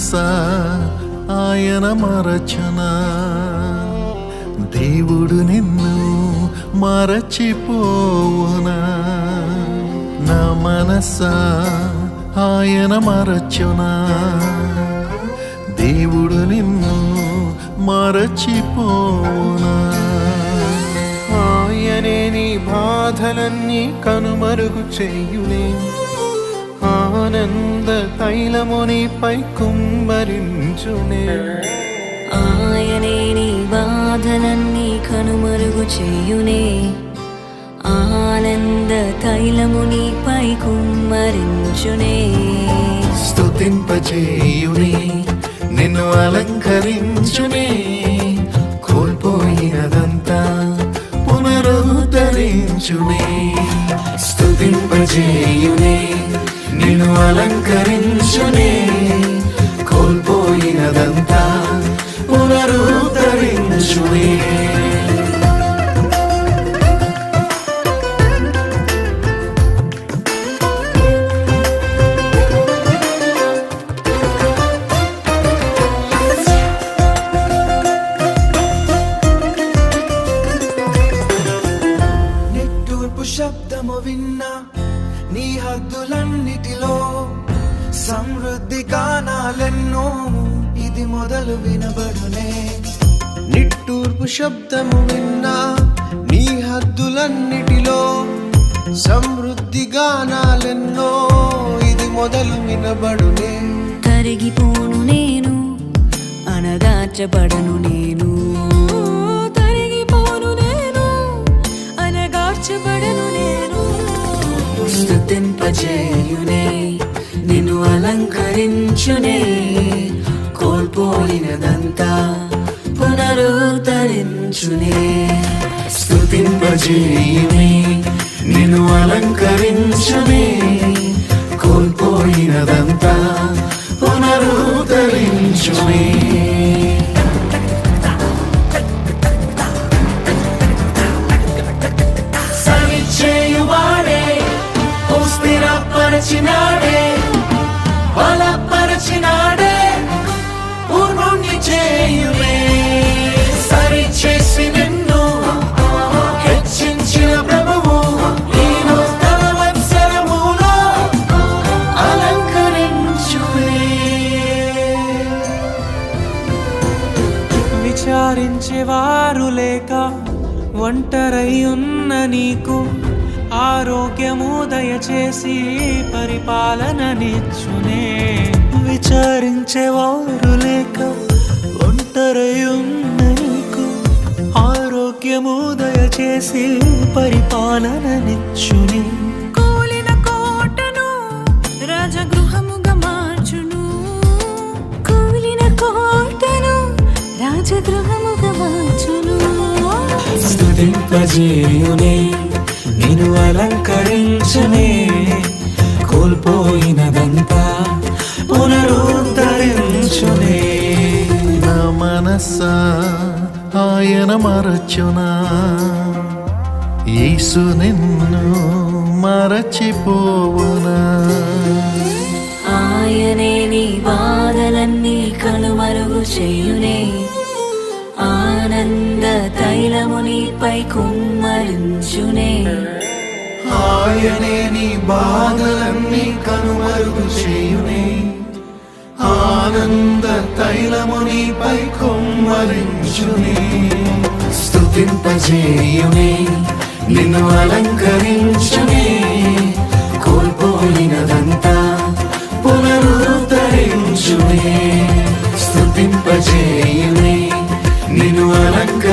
మనసా ఆయన మరచునా దేవుడు నిన్ను మరచిపోవునా నా మనసా ఆయన మరచునా దేవుడు నిన్ను మరచిపోవునా ఆయనే నీ బాధలన్నీ కనుమరుగు చేయునే ఆనంద తైలము నీపై కుమ్మరించునే ఆయనే నీ బాధలన్నీ కనుమరుగు చేయునే ఆనంద తైలము నీపై కుమ్మరించునే స్తుతింపజేయునే నిన్ను అలంకరించునే కోల్పోయినదంతా పునరుద్ధరించునే స్తుతింపజేయునే నిన్ను అలంకరించునే కోల్పోయినదంతా పునరుద్ధరించునే శబ్దము విన్నా నీ హద్దులన్నిటిలో సమృద్ధి గానాలెన్నో ఇది మొదలు వినబడునే నిట్టూర్పు శబ్దము విన్నా నీ హద్దులన్నిటిలో సమృద్ధి గానాలెన్నో ఇది మొదలు వినబడునే తరిగిపోను నేను అనగార్చబడను నేను స్తుతింపజేయునే నిన్ను అలంకరించునే కోల్పోయినదంతా పునరుద్ధరించునే స్తుతింపజేయునే నిన్ను అలంకరించునే కోల్పోయినదంతా పునరుద్ధరించునే సరిచేయువాడే స్థిరపరచినాడే బలపరచినాడే పూర్ణుణ్ణి చేయునే సరిచేసి నిన్ను హెచ్చించిన ప్రభువు ఈ నూతన వత్సరములో అలంకరించునే విచారించేవారు లేక ఒంటరై ఉన్న నీకు ఆరోగ్యము దయచేసి పరిపాలననిచ్చునే విచారించేవారు లేక ఒంటరై ఉన్న నీకు ఆరోగ్యము దయచేసి పరిపాలననిచ్చునే కూలిన కోటను రాజగృహముగా మార్చును కూలిన కోటను రాజగృహముగా మార్చును స్తుతింపజేయునే నిన్ను అలంకరించునే కోల్పోయినదంతా పునరుద్ధరించునే నా మనసా ఆయన మరచునా యేసు నిన్ను మరచిపోవునా ఆయనే నీ బాధలన్నీ కనుమరుగు చేయునే ఆనంద తైలము నీపై కుమ్మరించునే ఆయనే నీ బాధలన్నీ కనుమరుగు చేయునే ఆనంద తైలము నీపై కుమ్మరించునే స్తుతింపజేయునే నిన్ను అలంకరించునే కోల్పోయినదంతా పునరుద్ధరించునే స్తుతింపజేయునే నిన్ను అలంకరించునే